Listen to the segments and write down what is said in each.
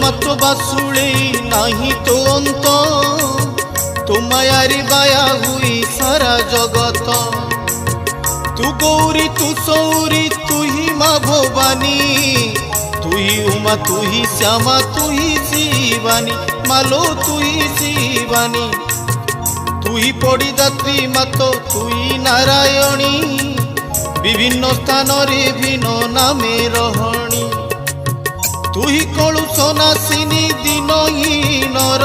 मात्र बासुले नाही तो अंत तो मायारी बाया हुई सारा जगत तू गौरी तू सौरी तू ही माँ भवानी तू ही उमा तू ही श्यामा तू ही शिवानी मालो तू ही शिवानी तू ही पड़ी दात्री मातो तू ही नारायणी विभिन्न स्थान रे भिन्न नामे रहणी तू ही कलुष नासिनी दिन ही नर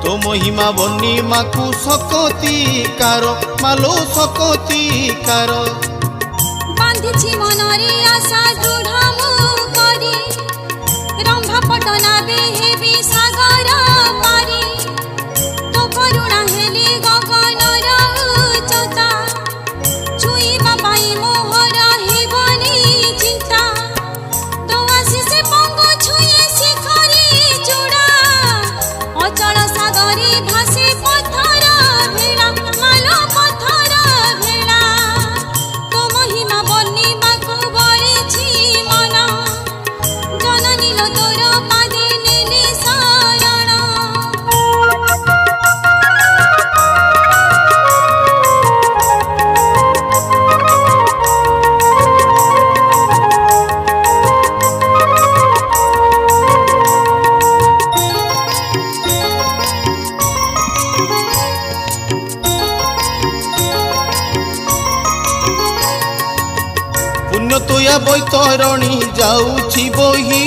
तो महिमा बनी माकु सकती कार मालो सकती कार बांधिछि मनरे आशा दृढ़ मु करी रंभा पटना बेहेबी सागर पारी तो करुणा हेली गगनर उच्चता छुईबा पाई मोहर हेबनी चिंता तो आशीष पंगु छुए शिखरी चूड़ा अचल सागरी भासी पत्थर भेड़ा मालो पत्थर भेड़ा तो महिमा बनी बाकु बरिछि मन जननी लो तोर पादे नेली शरण पुण्य तोया बैतरणी जाऊछि बही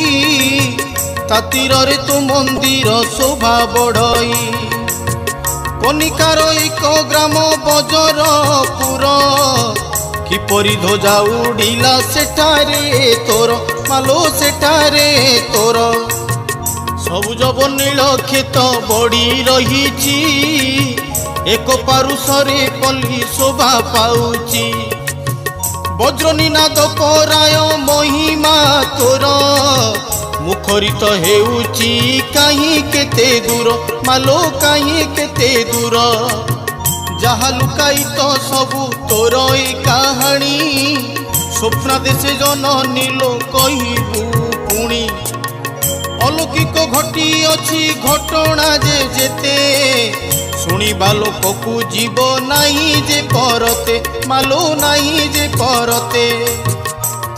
तातीर रे तो मंदिर शोभा बढ़ई कनिकार एक ग्राम बजरपुर किपरि ध्वजा उड़िला सेठारे तोर मालो सेठारे तोर सबुज नील खेत बड़ी रहीछि एक पारुषरे पल्ली शोभा पाउछि वज्रनी नाद पराय महिमा तोर मुखरित हेउची कहीं केते दूर मालो कहीं केते दूर जहा लुकाई तो सबू तोर कहानी स्वप्न देशे जननी लो कहबू पुणी अलौकिक घटी अछि घटना जे जेते शुणिबा लोककु जीव नहीं जे परते मालो नहीं जे परते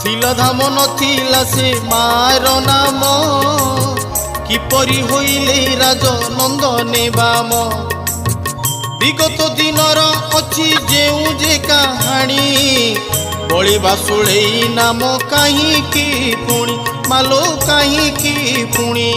थिल धाम नथिला से मार नाम किपरि होइले राज नंदने बाम विगत दिनर अछि जेउ जे कहानी बळी बासुळे नाम कहीं की पुणी मालो कहीं की पुणी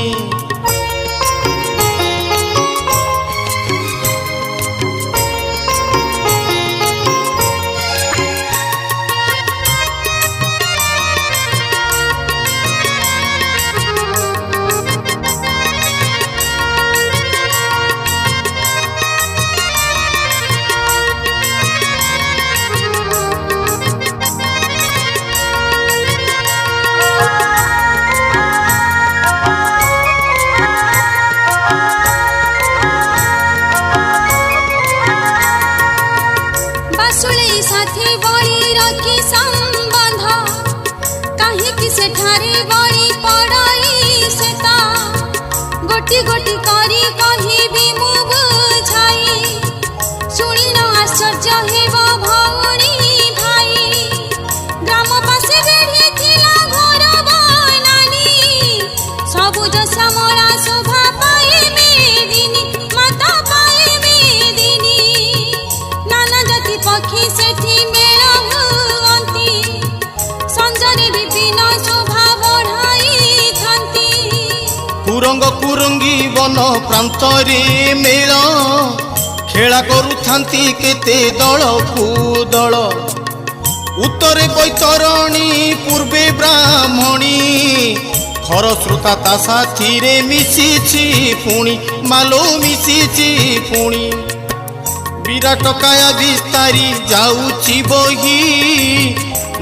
साथी बड़ी रखी संबंध कहीं कि सेठारे बड़ी पड़ई सेता गोटी गोटी करी कही भी मु बुझाई शुणी न आश्चर्य हेब भौणी भाई ग्राम पासे बेढ़ी थिला घर बनानी सबुज श्यामला शोभा पाए मेदिनी माता पाए मेदिनी नाना जाति पक्षी सेठी मेल हुअंती संजरे विपिन शोभा बढ़ाई थांती कुरंग कुरंगी वन प्रांतरे मेल खेला करुथांती केते दल फूदल उत्तरे बैतरणी पूर्वे ब्राह्मणी खरस्रोता ता साथी रे मिशिछि पुणी मालो मिशिछि पुणी विराट काया विस्तारी जाऊछि बही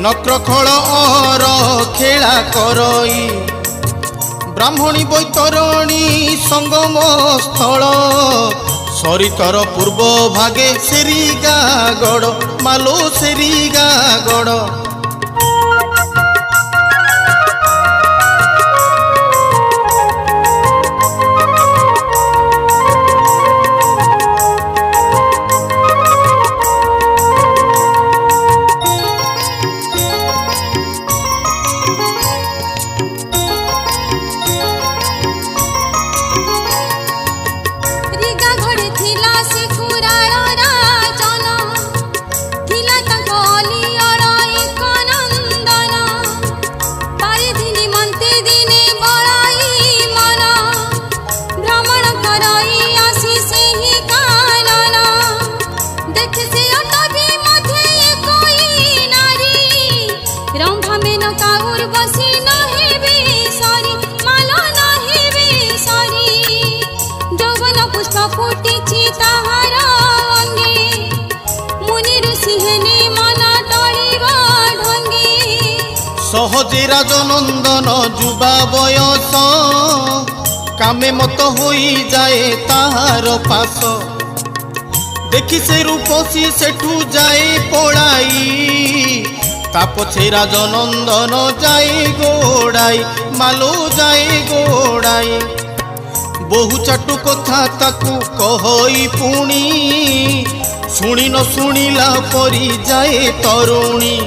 नक्रखल अहर खेला करई ब्राह्मणी बैतरणी संगम स्थल सरितर पूर्व भागे सेरीगागड़ मालो सेरीगागड़ সহজে রাজনন্দন যুবা বয়স কামে মত হই যায় তাহার পাশ দেখি সে রূপসী সেঠু যায় পড়াই তা পছে রাজনন্দন যায় গোড়াই মালো যায় গোড়াই বহু চাটু কথা তাকু কহই পুଣି শুনি ন শুনিলা পরি যায় তরুণী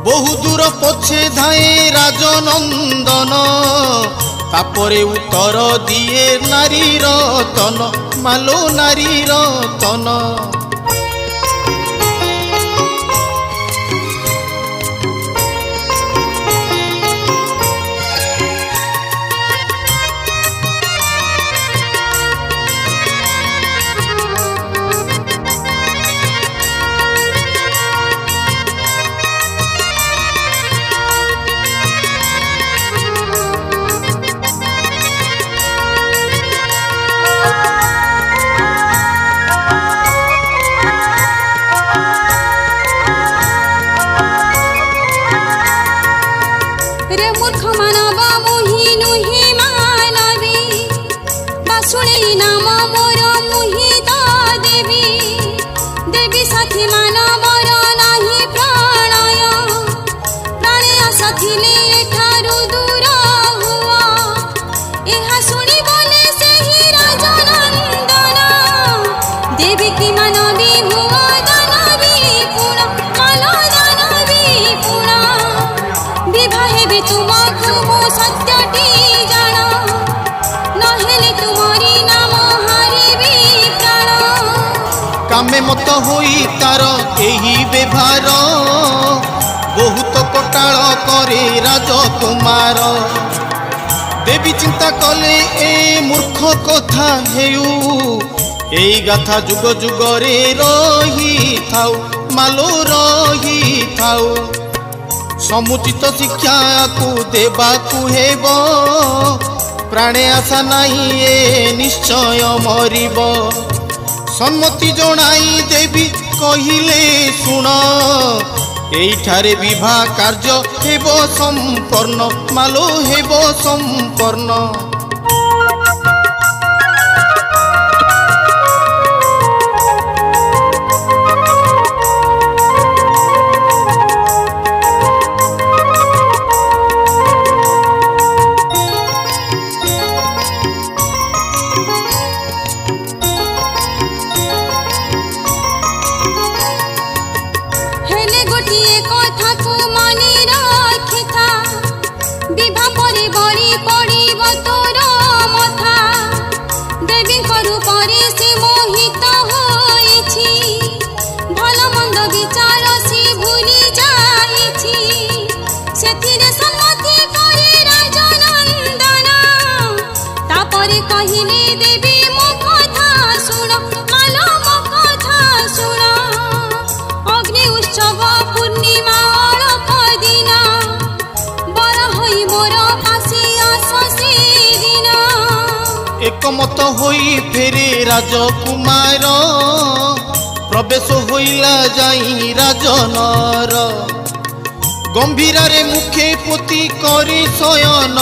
বহু দূর পছে ধায়ে রাজনন্দন তাপরে উত্তর দিয়ে নারী রতন মালো নারী রতন रे मूर्ख मानव मुहि नुहि मानवी बासुणी नाम मोर मुहि तो देवी देवी साथी मानवर नाही प्रणय प्राणय साथी एठारु दूर हुआ एहा शुणी बोले सेहि राजनंदन देवी की मानवी हुआ दानवी पुण मालो दानवी पुण विवाहे भी तुमको मो सत्यटी जान नहेले तुमरी नाम हारिबी प्राण कामे मत होई तार एही व्यवहार बहुत कटाळ करे राजकुमार देवी चिंता कले ए मूर्ख कथा हेउ एई गाथा जुग जुगरे रही थाउ मालो रही थाउ समुचित शिक्षा को देवा हेब प्राणे आशा नहीं ए निश्चय मरिब सम्मति जनाई देवी कहिले शुण एठारे विवाह कार्य हेब संपन्न मालो हेब संपन्न हेले गोटिए कथा को मने रखिथा विवाह परे बड़ी पड़िब तोर मथा देवी करू परे से मोहित होइछि भल मंद विचार से भूली जाइछि सेथिरे सम्मति करे राजनंदन तापरे कहिले देवी मो कथा सुन मालो मो कथा सुन अग्नि उत्सव पूर्णिमा अलप दिन बर होई मोर पासी आस से दिन एकमत होई फेरे राजकुमार प्रवेश होइला जाई राजनर गंभीरारे मुखे पोती करी शयन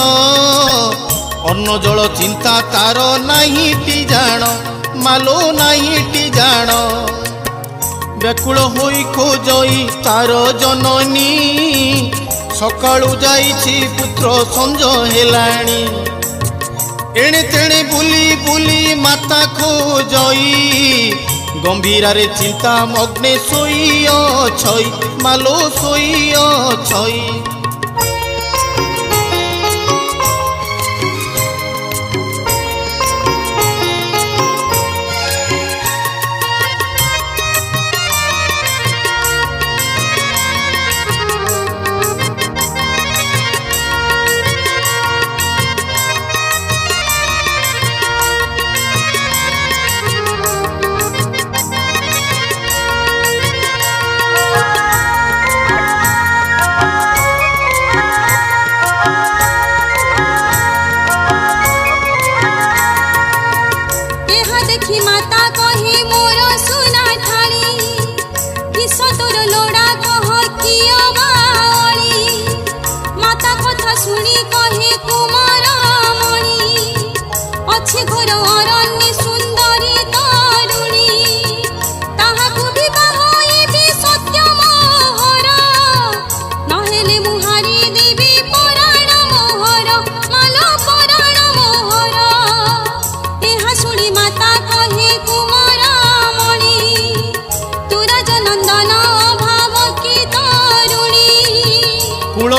अन्न जल चिंता तार नाही टी जान मालो नाही टी जान व्याकुल होई खोजई तार जननी सकाळु जाइछि पुत्र संज हेलाणी एणे तेणे बुली बुली माता खोजई गंभीरारे चिंता मग्ने सोई अछई मालो सोई अछई देखी माता कहे मोर सुना थाली किस तोर लोड़ा कह किया बाली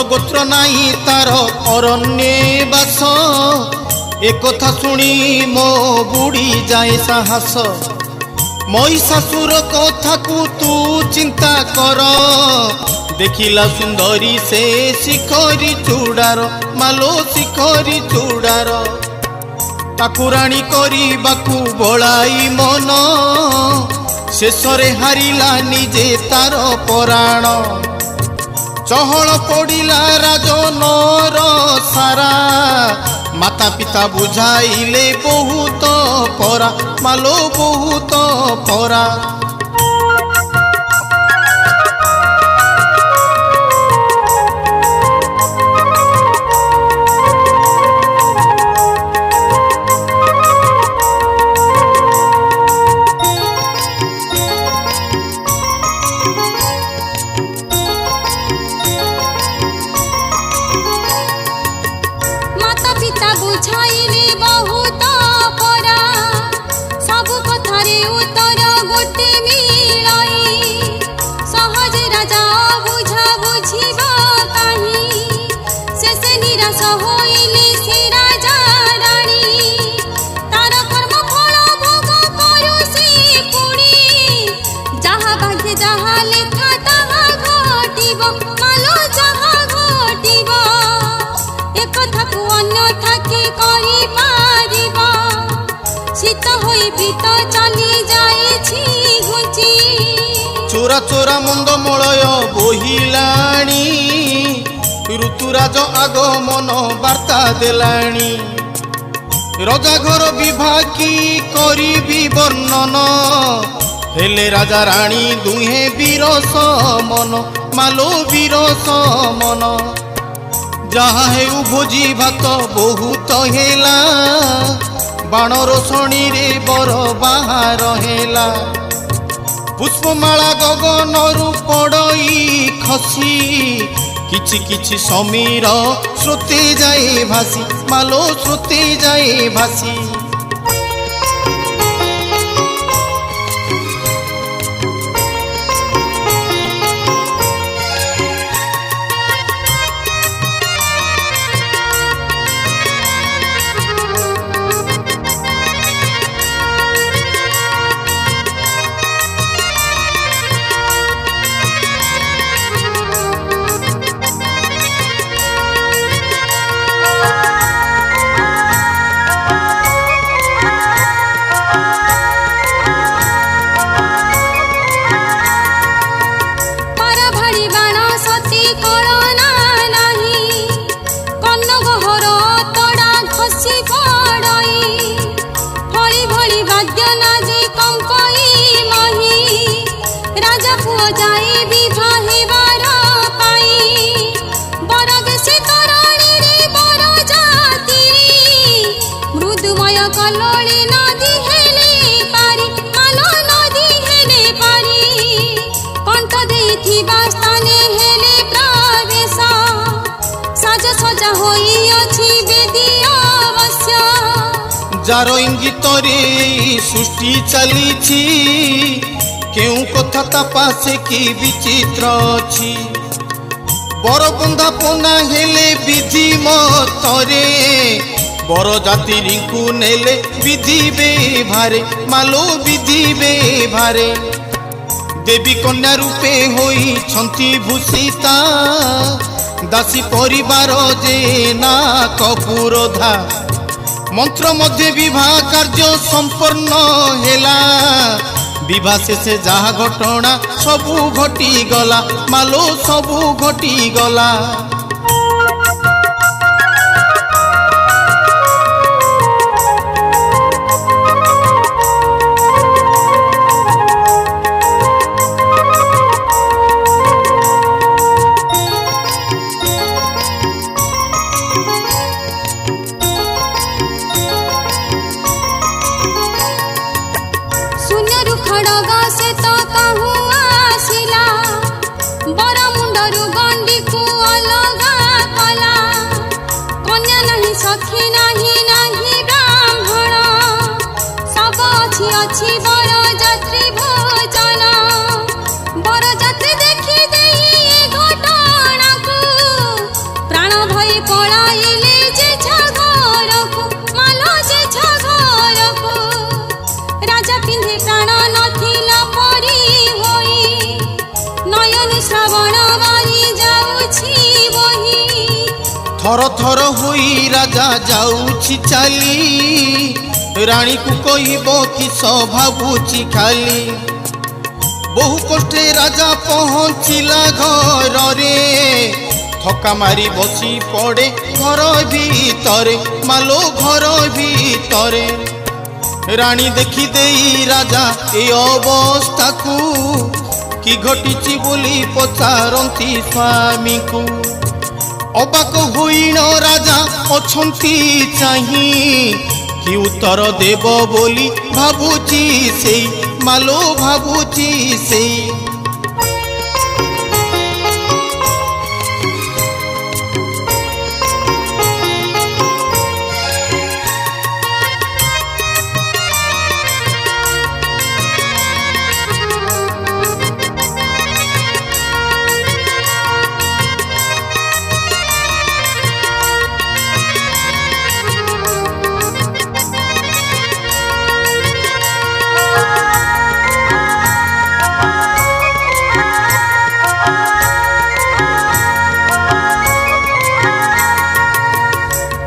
गोत्र नाही तार अरण्ये बास एकथा शुणी मो बुड़ी जाए साहस महिषासुर कथा को तू चिंता कर देखिला सुंदरी से शिखरी चूड़ार मालो शिखरी चूड़ार ताकू राणी करबाकू बड़ाई मन शेषरे हारिला निजे तार पराण चहल पड़िला राजनर सारा माता पिता बुझाइले बहुत परा मालो बहुत परा बुझाइले बहुत परा सब कथारे उत्तर गोटे मिलाई सहज राजा बुझा बुझिबा काहि शेष निराश होइले से राजा रानी तार कर्म फल भोग करू से पुणी जहाँ भाग्य जहाँ लेखा ताहा घटिब मालो जहाँ घटिब एक कथा को अन्यथा के करी पारिबा शीत होई प्रीत चली जाइछि घुंची चोरा चोरा मंद मलय बोहिलाणी ऋतुराज आगमन वार्ता देलाणी राजा घर विवाह की करी वर्णन हेले राजा रानी दुहे वीरस मन मालो वीरस मन जहाँ हेउ भोजी भात बहुत हेला बाणर शणी रे बर बाहार हेला पुष्पमाला गगनरु पड़ई खसी किछि किछि समीर स्रोते जाए भासी मालो स्रोते जाए भासी जाए विवाहे बार पाई बर बेसी तराणी रे बर जाति मृदुमय कलले नदी हेले पारी मालो नदी हेले पारी कंठ देथिबा स्थाने हेले प्रवेश साज सजा होई अछि वेदी अवश्य जार इंगित रे सृष्टि चलीछि केउ कथा तपासे की विचित्र अछि बर बंधा पोना हेले विधि मतरे बर जाति रिंकु नेले विधि बेभारे मालो विधि बेभारे देवी कन्या रूपे होई छंती भूषिता दासी परिवार जे ना कपूरधा मंत्र मध्य विवाह कार्य संपन्न हेला विवाह शेषे जहा घटना सबू घटी गला मालो सबू घटी गला खड़ग से तो कहूँ आसिला बर मुंडरू गंडी को अल श्रावण बारी जाऊछि बही थर थर होई राजा जाऊछि चाली रानी को कहब किस भाबुछि खाली बहु कष्टे राजा पहुँचिला घर रे थका मारी बसी पड़े घर भीतरे मालो घर भीतरे रानी देखी देई राजा ए अवस्था को कि घटिछि बोली पचारती स्वामी को अबाक होइण राजा अछंती चाही कि उत्तर देव बोली भाबुछि सेई मालो भाबुछि सेई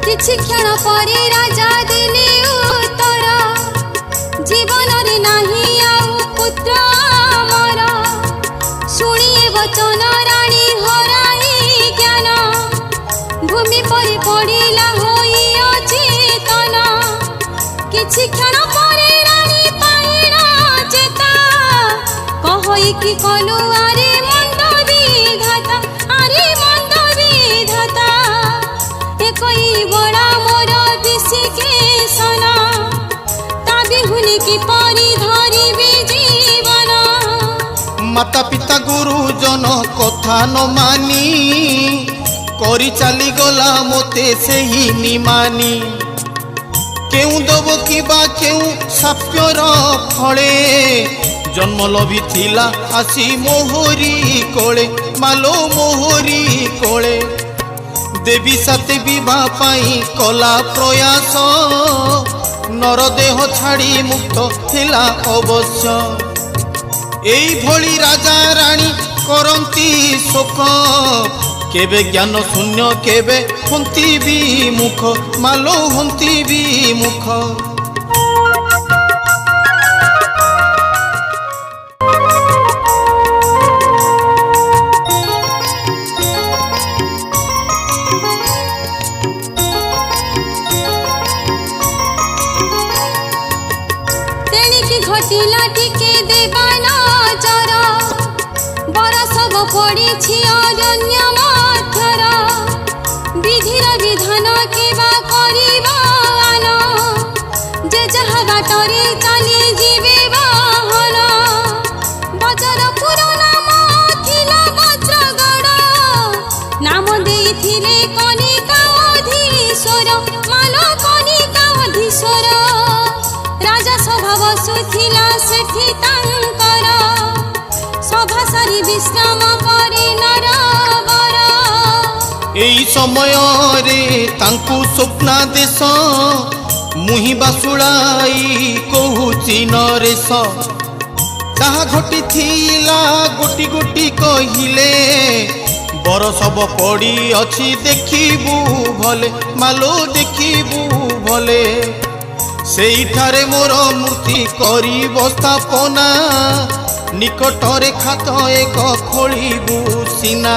किछि क्षण परे राजा दिले उत्तर जीवन रे नाही आउ पुत्र अमर शुणिए वचन रानी हराई ज्ञान भूमि परि पड़िला होई अचेतन किछि क्षण परे रानी पाइला चेता कहई कि कलु आरे मंद विधाता आरे मंद विधाता कोई बड़ा मोर दिशिके सना ताबी हुनी की परी धरी भी जीवन माता पिता गुरुजन कथा न मानी करी चली गला मोते सेही निमानी केउ दब किबा केउ साप्यर फले जन्म लभी थिला आसी मोहरी कोले मालो मोहरी कोले देवी साथे विवाह पाई कला प्रयास नरदेह छाड़ी मुक्त थिला अवश्य एई भली राजा रानी करंती शोक केबे ज्ञान शून्य केबे हंती भी मुख मालो हंती भी मुख घटिला टिके देवा नजर बरसब पड़ी अरण्य मथर विधिर विधान केबा करिबान जे जहा बाटरे चली जीवे बहन बजरपुर नाम थिला वज्रगढ़ नाम देइथिले कनिकाधीश्वर मालो कनिकाधीश्वर राजा सभा बसुथिला सेठी तांकर सभा सारी विश्राम करे नरवर एई समय रे तांकु स्वप्नादेश मुहि बासुड़ाई कहूची नरेश जहा घटी थिला गोटी गोटी कहिले बर सब पड़ी अछि देखिबू भले मालो देखिबू भले सेइठारे मोर मूर्ति करी स्थापना निकटरे खात एक खोलिबू सीना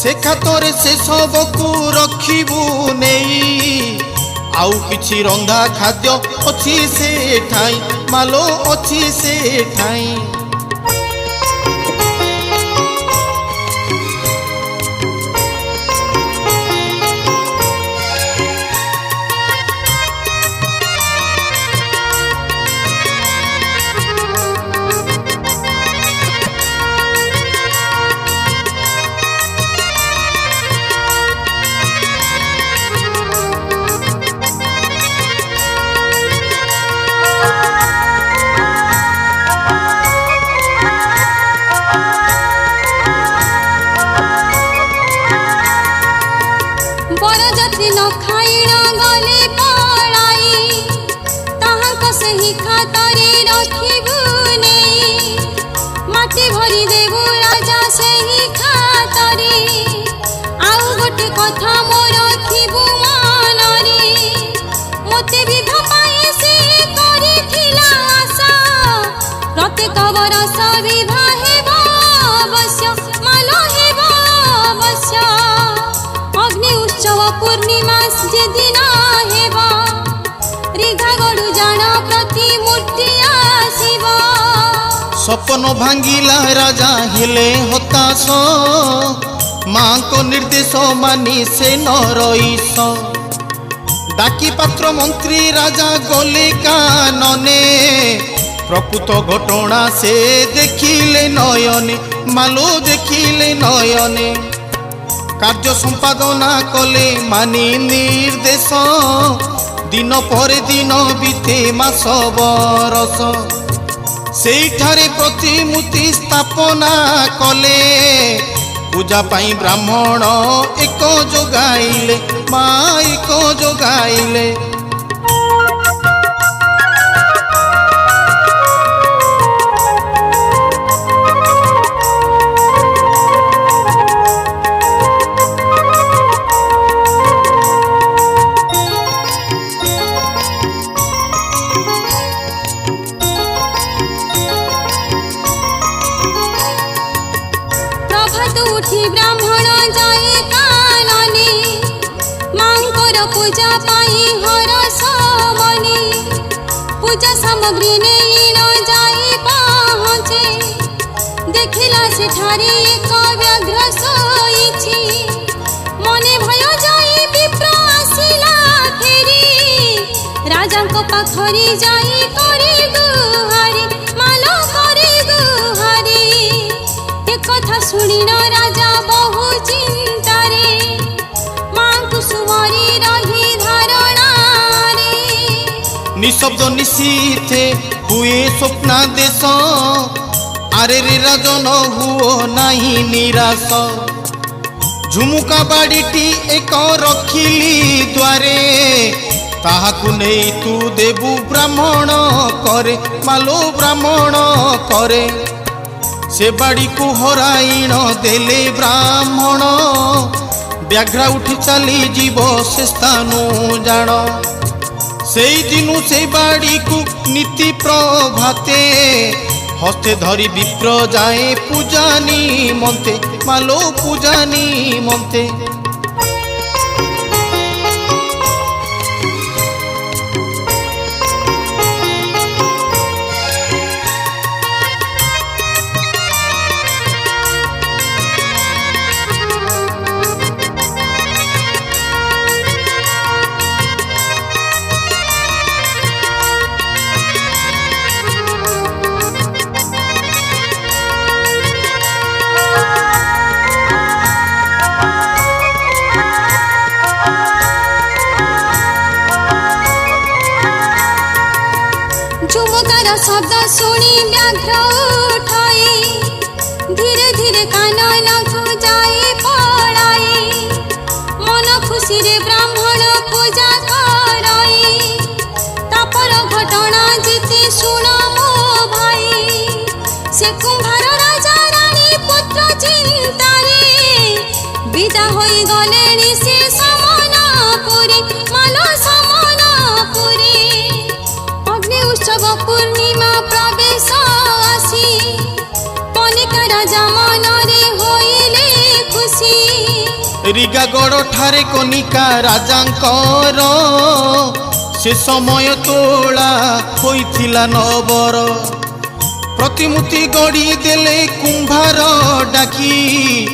से खातरे से सबकू रखिबू नेई आउ किछि रंधा खाद्य अछि से ठाई मालो अछि से ठाई प्रत्येक बरस विवाह हेब अवश्य माल हेब अवश्य अग्नि उत्सव पूर्णिमा जे दिन हेब रिघागढ़ जान प्रतिमूर्ति आसीब सपन भांगिला राजा हेले हताश माँ को निर्देश मानी से न रईस डाकी पात्र मंत्री राजा गले कानने प्रकृत घटना से देखिले नयने मालो देखिले नयने कार्य संपादना कले मानी निर्देश दिन पर दिन बीते मास बरस सेठारे प्रतिमूर्ति स्थापना कले पूजा पाई ब्राह्मण एक जोगाइले माँ एक जोगाइले उठी ब्राह्मण जाए कानने मांकर पूजा पाई हरस मने पूजा सामग्री नहीं न जाए पहुँचे देखिला सेठारे एक व्याघ्र सोईछि मने भय जाए विप्र आसिला फेरी राजा को पाखरी जाए करे गुहारी मालो करे गुहारी कथा शुणी न राजा बहु चिंतारे माँ कुसुमरी रही धारणा निशब्द निशीथे हुए स्वप्नादेश आरे रे राजन हुओ नहीं निराश झुमुका बाड़ीटी एक रखिली द्वारे ताहाकु नहीं तू देबु ब्राह्मण करे मालो ब्राह्मण करे से बाड़ी को हराइण देले ब्राह्मण व्याघ्रा उठी चली जीव से स्थान जान से दिनु से बाड़ी को नीति प्रभाते हस्ते धरी विप्र जाए पूजानी मन्ते मालो पूजानी मन्ते झुमकार शब्द शुणी व्याघ्र उठाए धीरे धीरे कानन को जाए पड़ाए मन खुशी रे ब्राह्मण पूजा कराए तापर घटना जीते सुन मो भाई से कुंभार राजा रानी पुत्र चिंतारे विदा होई गलेनी से समनापुरी मालो समनापुरी उत्सव पूर्णिमा प्रवेश आसी कनिका राजा मनरे होइले खुशी रिगागढ़ ठारे कनिका राजांकर से समय तोला होइथिला नबर प्रतिमूर्ति गढ़ी देले कुंभार डाकी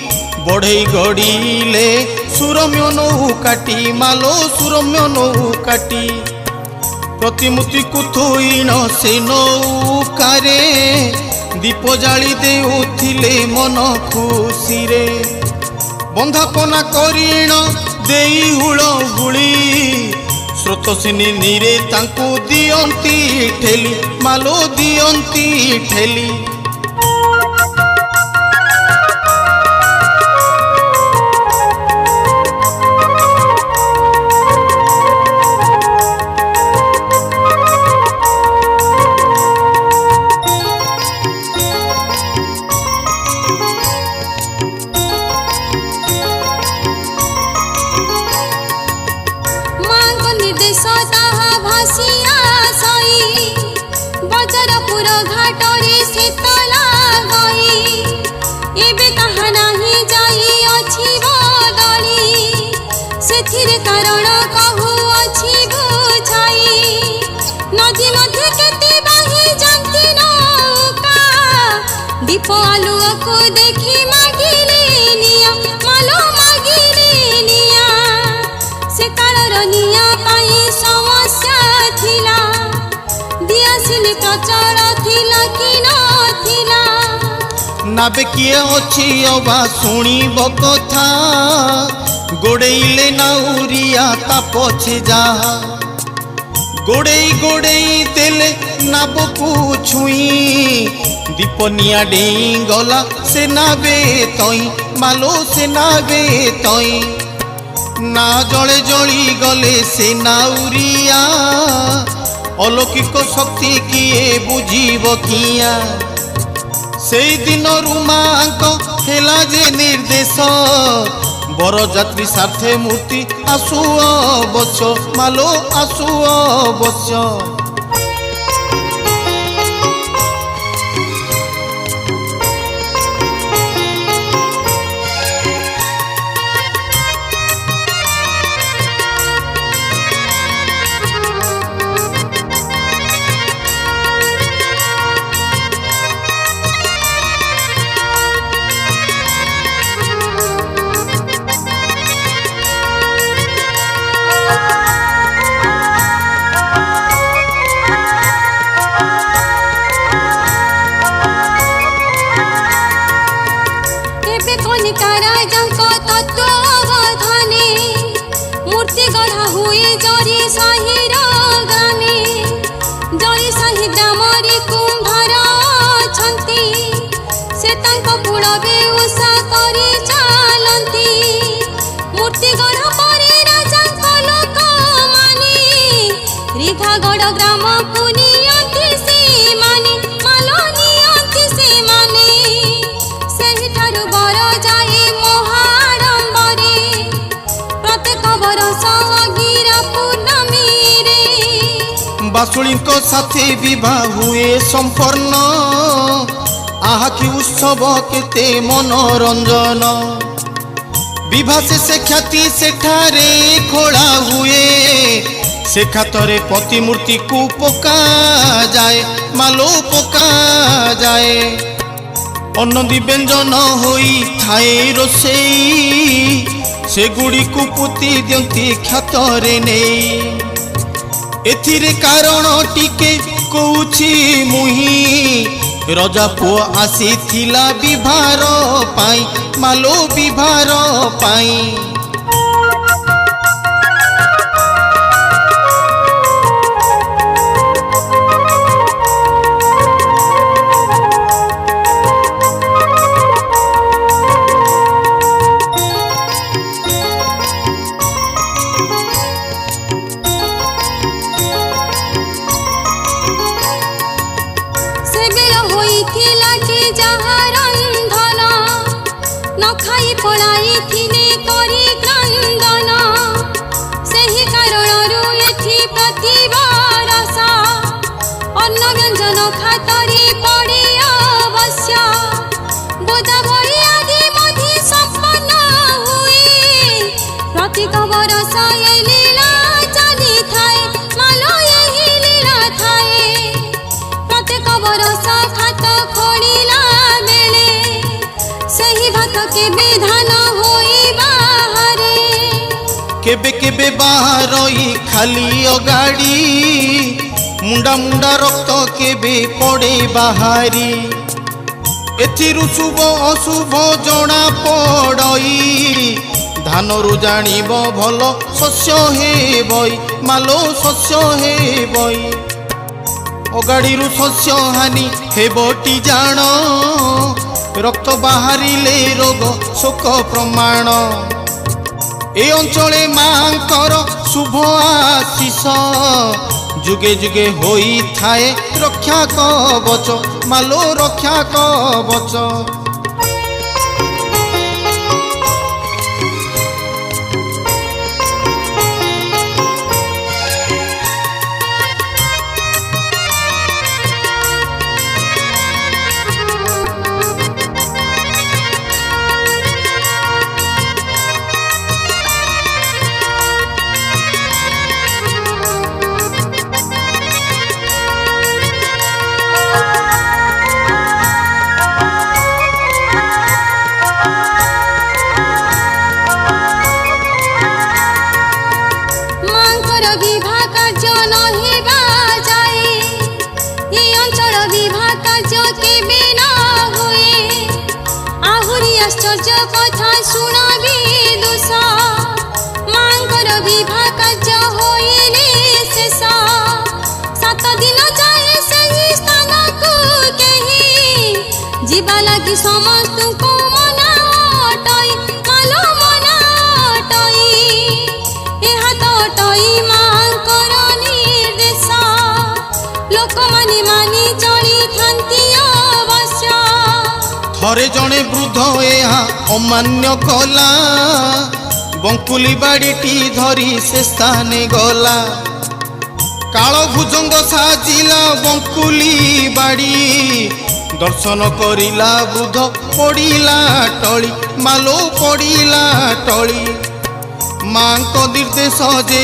बढ़ई गढ़ीले सुरम्य नौ काटी मालो सुरम्य नौ काटी प्रतिमूर्ति को थोइन से नौकारे दीप जाली देउथिले मन खुशी रे बंधापना करीण देई हुळ हुली स्रोतसिनी नीरे तांकु दियंती ठेली मालो दियंती ठेली ताहा भासिया सई बजरपुर घाटरे से एथिरे कारण कहू अछि बुझाई नदी मध्य केते बाही जानती नौका दीप आलुआ को देखी मागिले निया मालो मागिले निया से कालर निया पाई समस्या थिला दियासिनी प्रचार थिला कि नथिला नाबे किए अछि अबा शुणिब कथा गोड़ेइले नाउरिया ता पछे जा गोड़ेई गोड़ेई देले नाबकू छुई दीपनिया डेई गला से नाबे तई मालो से नाबे तई ना जले जली गले से नाउरिया अलौकिक शक्ति किए बुझीब किया से दिन रुमांक हेला जे निर्देश बरजात्री साथे मूर्ति आसु अवश्य मालो आसु अवश्य मूर्ति गढ़ा हुए जरी साहिर ग्रामे जरी साहि ग्रामरे कुंभार छंती से तांको पुड़बे उषा करी चालंती मूर्ति गढ़ा परे राजा लोक माने रिघागढ़ ग्राम पुनियंती से माने मालो नियंती से माने सेहि ठारु बर जाए महाडंबरे प्रत्येक बरस अगिरा पूर्णमी रे बासुड़ी को साथे विवाह हुए संपन्न आहा की उत्सव केते मनोरंजन विवाह से ख्याति सेठारे खोला हुए से खातरे प्रतिमूर्ति को पका जाए मालो पका जाए अन्नदी व्यंजन होई थाए रोसेई से गुड़ी को पुती दियंती ख्यातरे नहीं एथिरे कारण टिके कौछि मुही रजा पुओ आसी थिला विभार पाई मालो विभार पाई खाई पड़ाई थिले करी क्रंदन सेहि कारणरू एथि प्रतिबरस अन्न व्यंजन खातरी पड़े अवश्य बोधा भई आदि मधि संपन्न हुए प्रत्येक बरस ए लीला चली थाए मालो एहि लीला थाए प्रत्येक बरस खात खोलिला बेले सही बात के विधान होई बाहरे केबे केबे बाहर खाली अगाड़ी मुंडा मुंडा रक्त केबे पड़े बाहरी एथिरु शुभ अशुभ जना पड़ई धानरु जानिब भल शस्य हेबई मालो शस्य हेबई अगाड़ीरु शस्य हानि हेबटी जान रक्त बाहरिले रोग शोक प्रमाण ए अंचले मांकर शुभ आशीष जुगे जुगे होई थाए रक्षा कवच मालो रक्षा कवच कथा शुण विदुष मांकर विवाह कार्य होइले शेष 7 दिन जाए से स्थान को कही जीवा लगी समस्त को मना अटई मालो मना अटई एहा तो अटई मांकर निर्देश लोक माने मानी चली थांती अवश्य थरे जणे वृद्ध ଏହା अमान्य कला बंकुली बाड़ीटी धरी से स्थाने गला काल भुजंग साजिला बंकुली बाड़ी दर्शन करिला वृद्ध पड़िला टली मालो पड़िला टली मांको निर्देश जे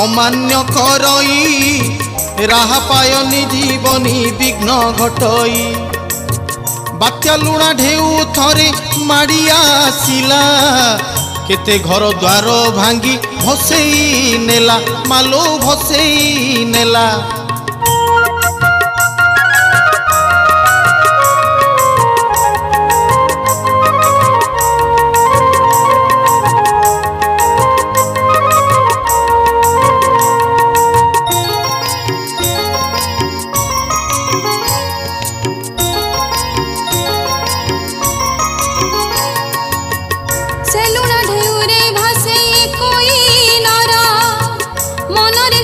अमान्य करई राहा पायनी जीवनी विघ्न घटई बात्या लुणा ढेउ थरे माड़ी आसिला केते घर द्वार भांगी भसेई नेला मालो भसेई नेला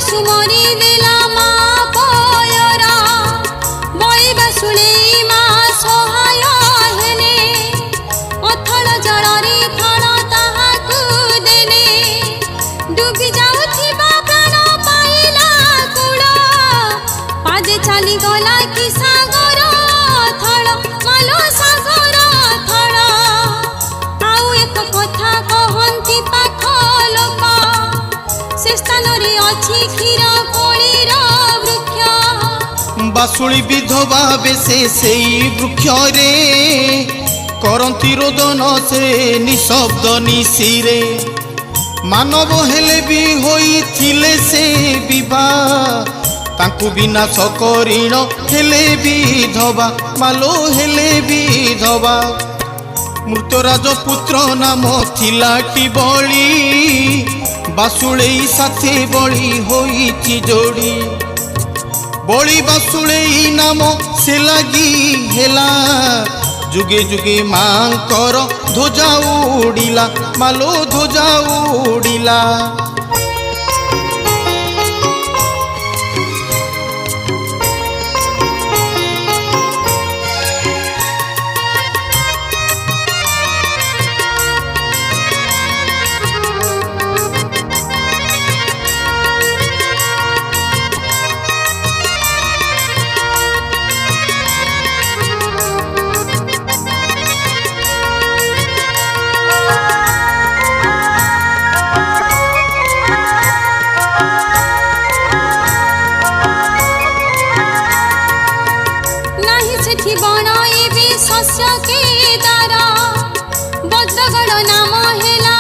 सुमरी देला मा पयरा बइबा सुने मा सहाय हेले अथल जलरी थल ताहाकु देले डुबी जाउथिबा प्राण पाइला कुळ पादे चाली गला कि सागर थल मालो सागर थल आउ एक कथा कहंती पाख लोक से स्थान रे अछि क्षीर कोळीर वृक्ष बासुली विधवा बेसे सेई वृक्ष रे करंती रोदन से निशब्द निशिरे मानव हेले भी होई थिले से विवाह तांकु विनाश करिण हेले विधवा मालो हेले विधवा मृतराज पुत्र नाम थिलाटी बळी बासुळेई साथे बळी होईची जोड़ी बळी बासुळेई नाम से लगी हेला जुगे जुगे मांकर ध्वजा उड़िला मालो ध्वजा उड़िला शस्य के दारा बज्रगढ़ नाम हेला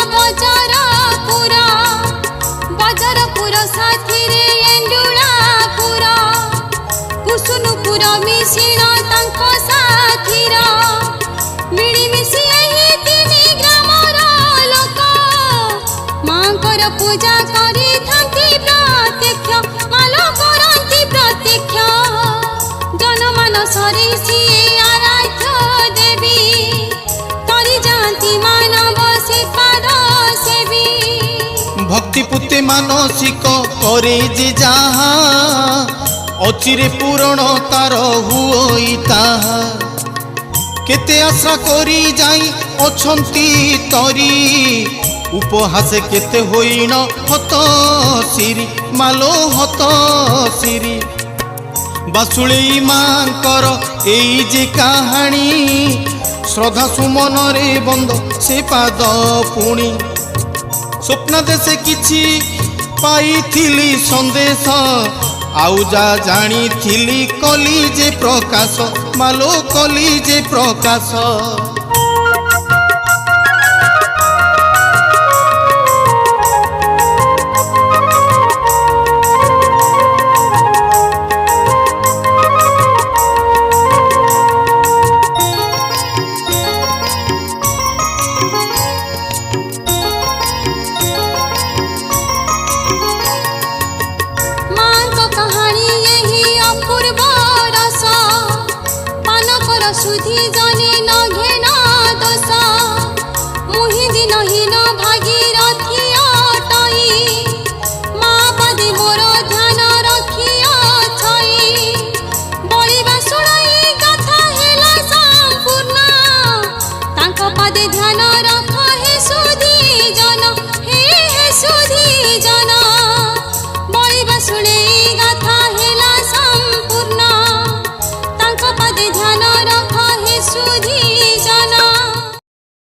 बजारपुर साथी रे एंडुलापुर कुसुनुपुर मिश्रण तांको साथीर मिळिमिशि एही 3 ग्रामर लोक मांकर पूजा करी थांती प्रत्यक्ष मालो करंती प्रत्यक्ष जनमानसरे सिए भक्ति पुते मानसिक करे जे जहा अचिरे पूरण तार हुई ताहा केते आशा करी जाई अछंती तरी उपहास केते होइण हत सिरी मालो हत सिरी बासुळेई मांकर एई जे कहानी श्रद्धा सुमन रे बंद से पाद पुणी स्वप्न देशे किछि पाइथिली संदेश आउ जा जानी थिली कली जे प्रकाश मालो कली जे प्रकाश सुधी जने न घेना दोष